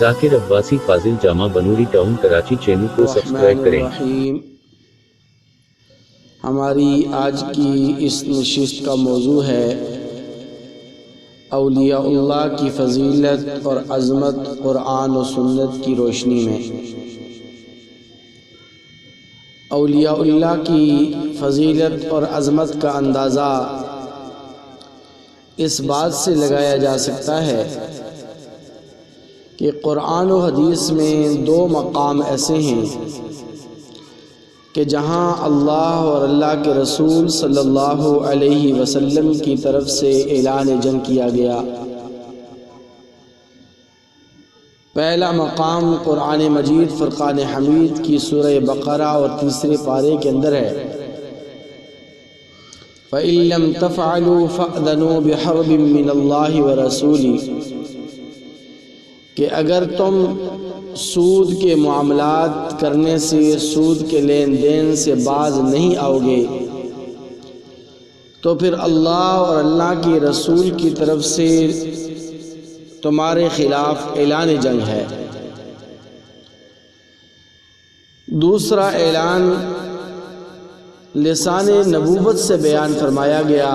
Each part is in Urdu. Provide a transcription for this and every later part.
ذاکر عباسی فاضل جامع بنوری ٹاؤن کراچی چینل کو سبسکرائب کریں۔ ہماری آج کی اس نشست کا موضوع ہے اولیاء اللہ کی فضیلت اور عظمت قرآن و سنت کی روشنی میں۔ اولیاء اللہ کی فضیلت اور عظمت کا اندازہ اس بات سے لگایا جا سکتا ہے کہ قرآن و حدیث میں دو مقام ایسے ہیں کہ جہاں اللہ اور اللہ کے رسول صلی اللہ علیہ وسلم کی طرف سے اعلان جنگ کیا گیا۔ پہلا مقام قرآن مجید فرقان حمید کی سورہ بقرہ اور تیسرے پارے کے اندر ہے، فَإِن لَّمْ تَفْعَلُوا فَأْذَنُوا بِحَرْبٍ مِّنَ اللَّهِ وَرَسُولِهِ، کہ اگر تم سود کے معاملات کرنے سے، سود کے لین دین سے باز نہیں آؤ گے تو پھر اللہ اور اللہ کے رسول کی طرف سے تمہارے خلاف اعلان جنگ ہے۔ دوسرا اعلان لسان نبوت سے بیان فرمایا گیا،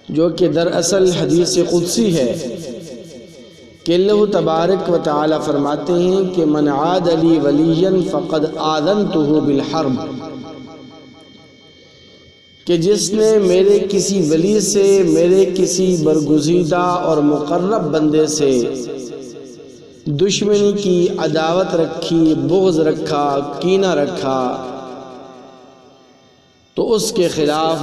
جو کہ دراصل حدیث قدسی ہے کہ اللہ تبارک و تعالی فرماتے ہیں کہ من عاد لی ولیا فقد آذنتہ بالحرب، کہ جس نے میرے کسی ولی سے، میرے کسی برگزیدہ اور مقرب بندے سے دشمنی کی، عداوت رکھی، بغض رکھا، کینہ رکھا، تو اس کے خلاف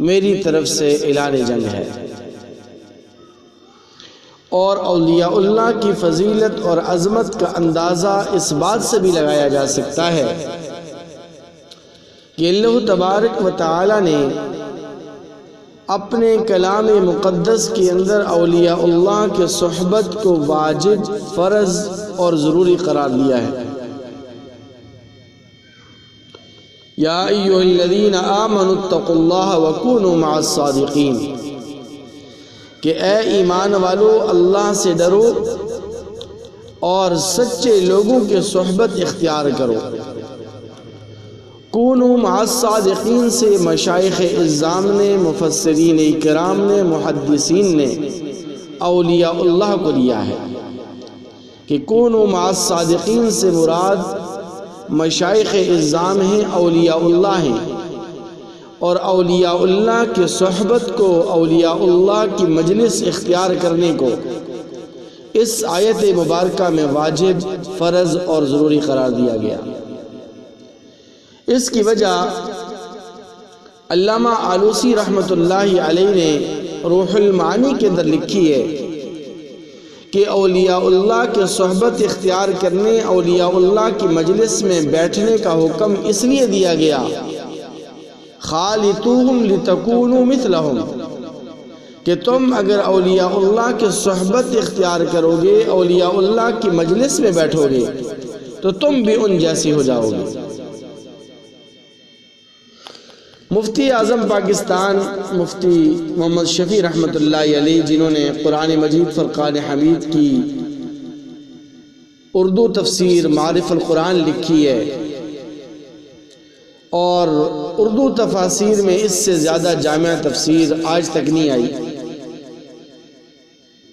میری طرف سے اعلان جنگ ہے۔ اور اولیاء اللہ کی فضیلت اور عظمت کا اندازہ اس بات سے بھی لگایا جا سکتا ہے کہ اللہ تبارک و تعالی نے اپنے کلام مقدس کے اندر اولیاء اللہ کے صحبت کو واجب، فرض اور ضروری قرار دیا ہے۔ یا ایھا الذین آمنوا اتقوا اللہ وکونوا مع الصادقین، کہ اے ایمان والو اللہ سے ڈرو اور سچے لوگوں کے صحبت اختیار کرو۔ کونوا مع الصادقین سے مشائخ اعظام نے، مفسرین اکرام نے، محدثین نے اولیاء اللہ کو لیا ہے کہ کونوا مع الصادقین سے مراد مشائخ اعظام ہیں، اولیاء اللہ ہیں، اور اولیاء اللہ کے صحبت کو، اولیاء اللہ کی مجلس اختیار کرنے کو اس آیت مبارکہ میں واجب، فرض اور ضروری قرار دیا گیا۔ اس کی وجہ علامہ آلوسی رحمۃ اللہ علیہ نے روح المعانی کے اندر لکھی ہے کہ اولیاء اللہ کے صحبت اختیار کرنے، اولیاء اللہ کی مجلس میں بیٹھنے کا حکم اس لیے دیا گیا، خالطوہم لتکونوا مثلہم، کہ تم اگر اولیاء اللہ کے صحبت اختیار کرو گے، اولیاء اللہ کی مجلس میں بیٹھو گے تو تم بھی ان جیسی ہو جاؤ گے۔ مفتی اعظم پاکستان مفتی محمد شفیع رحمۃ اللہ علیہ، جنہوں نے قرآن مجید فرقان حمید کی اردو تفسیر معارف القرآن لکھی ہے، اور اردو تفاسیر میں اس سے زیادہ جامع تفسیر آج تک نہیں آئی۔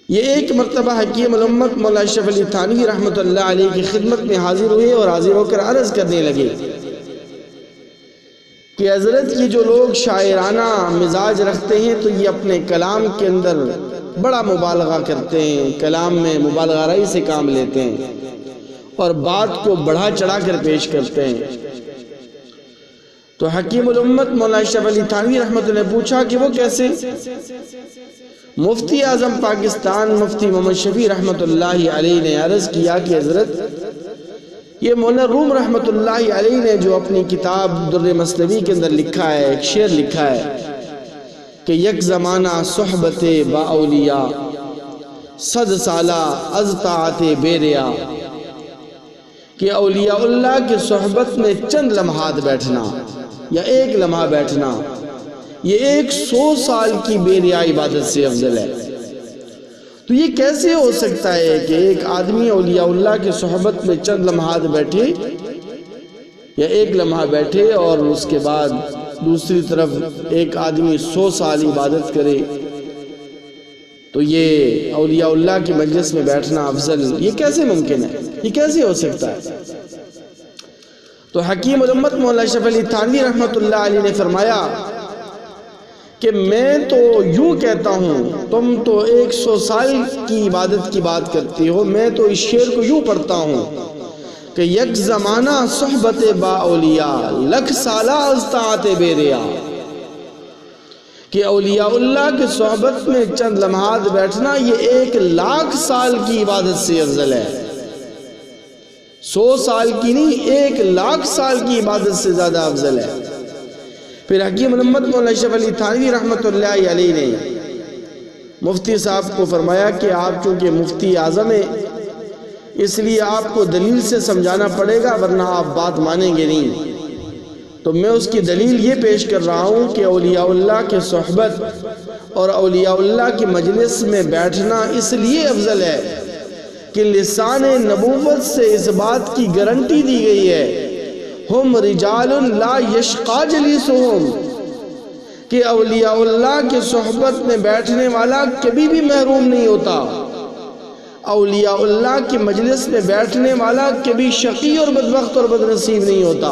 یہ ایک مرتبہ حکیم الامت مولا اشرف علی تھانوی رحمۃ اللہ علیہ کی خدمت میں حاضر ہوئے اور حاضر ہو کر عرض کرنے لگے کہ حضرت یہ جو لوگ شاعرانہ مزاج رکھتے ہیں تو یہ اپنے کلام کے اندر بڑا مبالغہ کرتے ہیں، کلام میں مبالغہ رائی سے کام لیتے ہیں اور بات کو بڑھا چڑھا کر پیش کرتے ہیں۔ تو حکیم الامت مولا اشرف علی تھانوی رحمۃ اللہ نے پوچھا کہ وہ کیسے؟ مفتی اعظم پاکستان مفتی محمد شفیع رحمۃ اللہ علیہ نے عرض کیا کہ حضرت یہ مولانا روم رحمۃ اللہ علیہ نے جو اپنی کتاب در مثنوی کے اندر لکھا ہے، ایک شعر لکھا ہے کہ یک زمانہ صحبت با اولیاء، صد سالہ از طاعت بے ریا، کہ اولیاء اللہ کی صحبت میں چند لمحات بیٹھنا یا ایک لمحہ بیٹھنا یہ 100 سال کی بے ریا عبادت سے افضل ہے۔ تو یہ کیسے ہو سکتا ہے کہ ایک آدمی اولیاء اللہ کی صحبت میں چند لمحات بیٹھے یا ایک لمحہ بیٹھے اور اس کے بعد دوسری طرف ایک آدمی 100 سال عبادت کرے؟ تو یہ اولیاء اللہ کی مجلس میں بیٹھنا افضل، یہ کیسے ممکن ہے؟ یہ کیسے ہو سکتا ہے؟ تو حکیم الامت مولانا اشرف علی تھانوی رحمۃ اللہ علیہ نے فرمایا کہ میں تو یوں کہتا ہوں، تم تو 100 سال کی عبادت کی بات کرتے ہو، میں تو اس شعر کو یوں پڑھتا ہوں کہ یک زمانہ صحبت با اولیاء، لکھ سالہ از طاعت بے ریا، کہ اولیاء اللہ کی صحبت میں چند لمحات بیٹھنا یہ 1,00,000 سال کی عبادت سے افضل ہے۔ 100 سال کی نہیں، 1,00,000 سال کی عبادت سے زیادہ افضل ہے۔ پھر حکیم الامت مولانا اشرف علی تھانوی رحمۃ اللہ علیہ نے مفتی صاحب کو فرمایا کہ آپ چونکہ مفتی اعظم ہیں، اس لیے آپ کو دلیل سے سمجھانا پڑے گا، ورنہ آپ بات مانیں گے نہیں۔ تو میں اس کی دلیل یہ پیش کر رہا ہوں کہ اولیاء اللہ کے صحبت اور اولیاء اللہ کی مجلس میں بیٹھنا اس لیے افضل ہے کہ لسان نبوت سے اس بات کی گارنٹی دی گئی ہے، ہم رجال لا یشقا جلیسہم، کہ اولیاء اللہ کے صحبت میں بیٹھنے والا کبھی بھی محروم نہیں ہوتا، اولیاء اللہ کی مجلس میں بیٹھنے والا کبھی شقی اور بدبخت اور بدنصیب نہیں ہوتا۔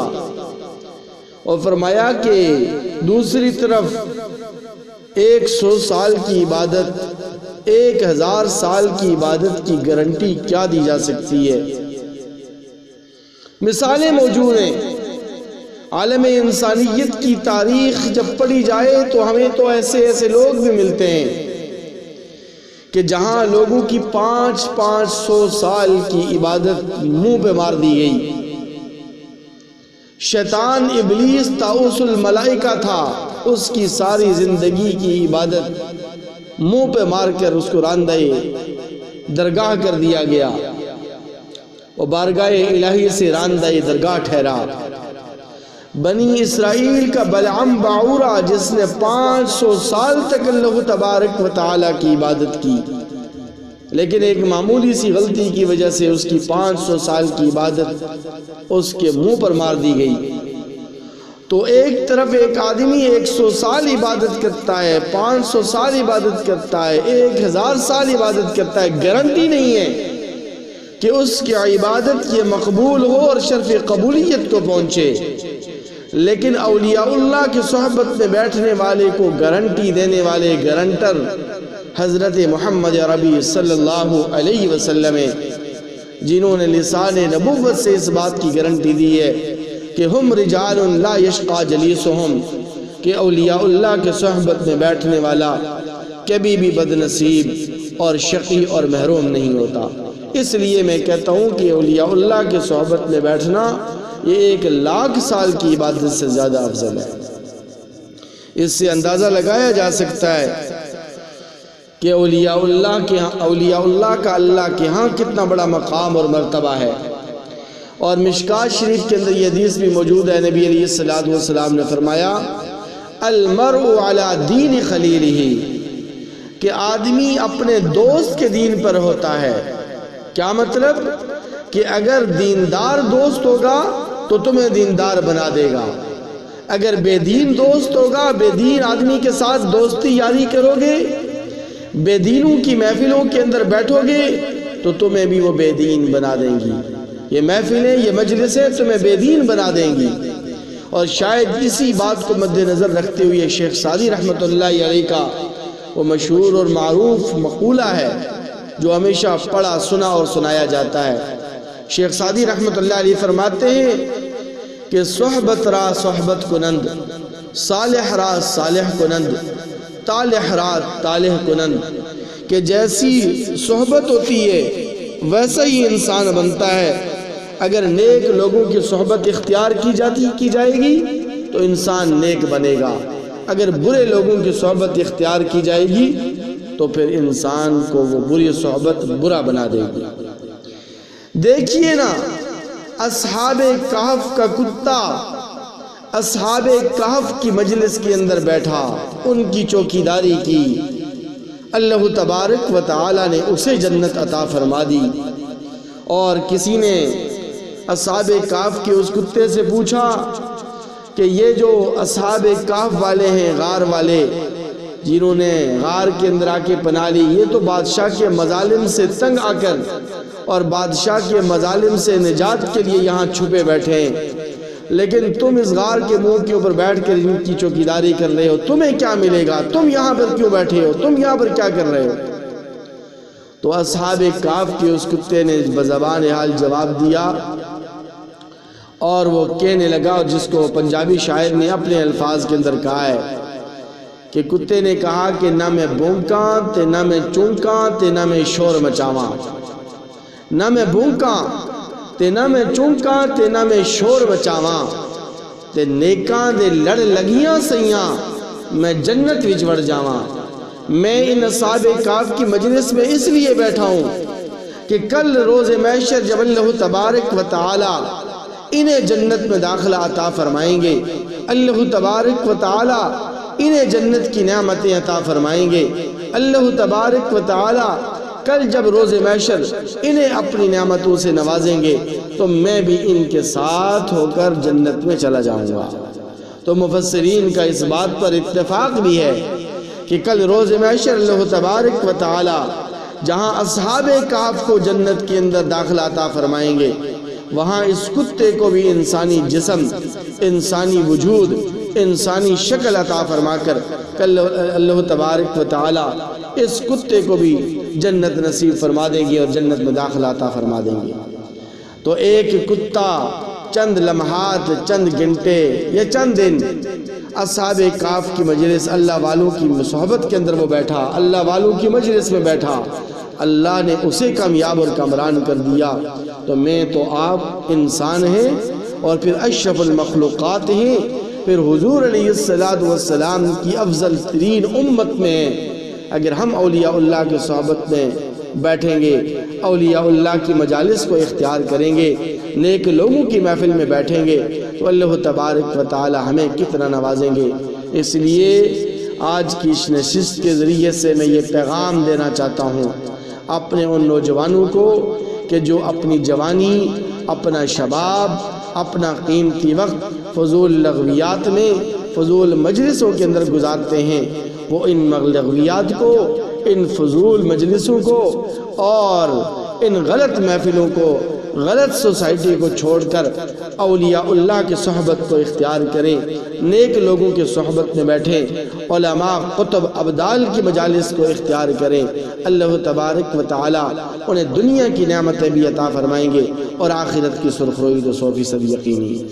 اور فرمایا کہ دوسری طرف 100 سال کی عبادت، 1000 سال کی عبادت کی گارنٹی کیا دی جا سکتی ہے؟ مثالیں موجود ہیں، عالم انسانیت کی تاریخ جب پڑھی جائے تو ہمیں تو ایسے لوگ بھی ملتے ہیں کہ جہاں لوگوں کی 500 سال کی عبادت منہ پہ مار دی گئی۔ شیطان ابلیس طاؤس الملائکہ تھا، اس کی ساری زندگی کی عبادت منہ پہ مار کر اس کو راندہ درگاہ کر دیا گیا، وہ بارگاہ الہی سے راندہ درگاہ ٹھہرا۔ بنی اسرائیل کا بلعم باعورہ جس نے 500 سال تک اللہ تبارک و تعالیٰ کی عبادت کی، لیکن ایک معمولی سی غلطی کی وجہ سے اس کی 500 سال کی عبادت اس کے منہ پر مار دی گئی۔ تو ایک طرف ایک آدمی 100 سال عبادت کرتا ہے، 500 سال عبادت کرتا ہے، 1000 سال عبادت کرتا ہے، گارنٹی نہیں ہے کہ اس کی عبادت یہ مقبول ہو اور شرف قبولیت کو پہنچے، لیکن اولیاء اللہ کی صحبت میں بیٹھنے والے کو گارنٹی دینے والے گارنٹر حضرت محمد عربی صلی اللہ علیہ وسلم، جنہوں نے لسان نبوت سے اس بات کی گارنٹی دی ہے کہ ہم رجال لا یشقا جلیسہم، کہ اولیاء اللہ کے صحبت میں بیٹھنے والا کبھی بھی بدنصیب اور شقی اور محروم نہیں ہوتا۔ اس لیے میں کہتا ہوں کہ اولیاء اللہ کے صحبت میں بیٹھنا یہ 1,00,000 سال کی عبادت سے زیادہ افضل ہے۔ اس سے اندازہ لگایا جا سکتا ہے کہ اولیاء اللہ کا اللہ کے ہاں کتنا بڑا مقام اور مرتبہ ہے۔ اور مشکات شریف کے اندر یہ حدیث بھی موجود ہے، نبی علیہ السلام نے فرمایا المرء علی دین خلیلہ، کہ آدمی اپنے دوست کے دین پر ہوتا ہے۔ کیا مطلب؟ کہ اگر دیندار دوست ہوگا تو تمہیں دیندار بنا دے گا، اگر بے دین دوست ہوگا، بے دین آدمی کے ساتھ دوستی یاری کرو گے، بے دینوں کی محفلوں کے اندر بیٹھو گے تو تمہیں بھی وہ بے دین بنا دیں گی، یہ محفلیں، یہ مجلسیں تمہیں بے دین بنا دیں گی۔ اور شاید اسی بات کو مد نظر رکھتے ہوئے شیخ سعدی رحمۃ اللہ علیہ کا وہ مشہور اور معروف مقولہ ہے جو ہمیشہ پڑھا سنا اور سنایا جاتا ہے۔ شیخ سعدی رحمۃ اللہ علیہ فرماتے ہیں کہ صحبت را صحبت کنند، صالح را صالح کنند، طالح را طالح کنند، کہ جیسی صحبت ہوتی ہے ویسا ہی انسان بنتا ہے۔ اگر نیک لوگوں کی صحبت اختیار کی جائے گی تو انسان نیک بنے گا، اگر برے لوگوں کی صحبت اختیار کی جائے گی تو پھر انسان کو وہ بری صحبت برا بنا دے گی۔ دیکھیے نا، اصحاب کہف کا کتا اصحاب کہف کی مجلس کے اندر بیٹھا، ان کی چوکیداری کی، اللہ تبارک و تعالی نے اسے جنت عطا فرما دی۔ اور کسی نے اصحاب کہف کے اس کتے سے پوچھا کہ یہ جو اصحاب کہف والے ہیں، غار والے، جنہوں نے غار کے اندر آ کے پناہ لی، یہ تو بادشاہ کے مظالم سے تنگ آ کر اور بادشاہ کے مظالم سے نجات کے لیے یہاں چھپے بیٹھے ہیں، لیکن تم اس غار کے منہ کے اوپر بیٹھ کر ان کی چوکیداری کر رہے ہو، تمہیں کیا ملے گا؟ تم یہاں پر کیوں بیٹھے ہو؟ تم یہاں پر کیا کر رہے ہو؟ تو اصحاب کہف کے اس کتے نے بزبان حال جواب دیا، اور وہ کہنے لگا، اور جس کو پنجابی شاعر نے اپنے الفاظ کے اندر کہا ہے کہ کتے نے کہا کہ نہ میں بھونکاں تے نہ میں چونکاں تے نہ میں شور مچاواں، نہ میں بھونکاں تے نہ میں چونکاں تے نہ میں شور مچاواں، تے نیکاں دے لڑ لگیاں سیاں میں جنت وچ وڑ جاواں۔ میں ان اصحاب کہف کی مجلس میں اس لیے بیٹھا ہوں کہ کل روز محشر جب اللہ تبارک و تعالی انہیں جنت میں داخلہ عطا فرمائیں گے، اللہ تبارک و تعالی انہیں جنت کی نعمتیں عطا فرمائیں گے، اللہ تبارک و تعالی کل جب روز محشر انہیں اپنی نعمتوں سے نوازیں گے تو میں بھی ان کے ساتھ ہو کر جنت میں چلا جاؤں گا۔ تو مفسرین کا اس بات پر اتفاق بھی ہے کہ کل روز محشر اللہ تبارک و تعالی جہاں اصحاب کہف کو جنت کے اندر داخلہ عطا فرمائیں گے، وہاں اس کتے کو بھی انسانی جسم، انسانی وجود، انسانی شکل عطا فرما کر کل اللہ تبارک و تعالی اس کتے کو بھی جنت نصیب فرما دیں گے اور جنت میں داخلہ عطا فرما دیں گے۔ تو ایک کتا چند لمحات، چند گھنٹے یا چند دن اصحاب کہف کی مجلس، اللہ والوں کی صحبت کے اندر وہ بیٹھا، اللہ والوں کی مجلس میں بیٹھا، اللہ نے اسے کامیاب اور کامران کر دیا۔ تو میں تو آپ انسان ہیں اور پھر اشرف المخلوقات ہیں، پھر حضور علیہ السلام کی افضل ترین امت میں ہیں۔ اگر ہم اولیاء اللہ کی صحبت میں بیٹھیں گے، اولیاء اللہ کی مجالس کو اختیار کریں گے، نیک لوگوں کی محفل میں بیٹھیں گے تو اللہ تبارک و تعالی ہمیں کتنا نوازیں گے۔ اس لیے آج کی اس نشست کے ذریعے سے میں یہ پیغام دینا چاہتا ہوں اپنے ان نوجوانوں کو کہ جو اپنی جوانی، اپنا شباب، اپنا قیمتی وقت فضول لغویات میں، فضول مجلسوں کے اندر گزارتے ہیں، وہ ان لغویات کو، ان فضول مجلسوں کو اور ان غلط محفلوں کو، غلط سوسائٹی کو چھوڑ کر اولیاء اللہ کی صحبت کو اختیار کریں، نیک لوگوں کی صحبت میں بیٹھیں، علماء، قطب، ابدال کی مجالس کو اختیار کریں۔ اللہ تبارک و تعالی انہیں دنیا کی نعمتیں بھی عطا فرمائیں گے اور آخرت کی سرخروئی تو 100% یقینی۔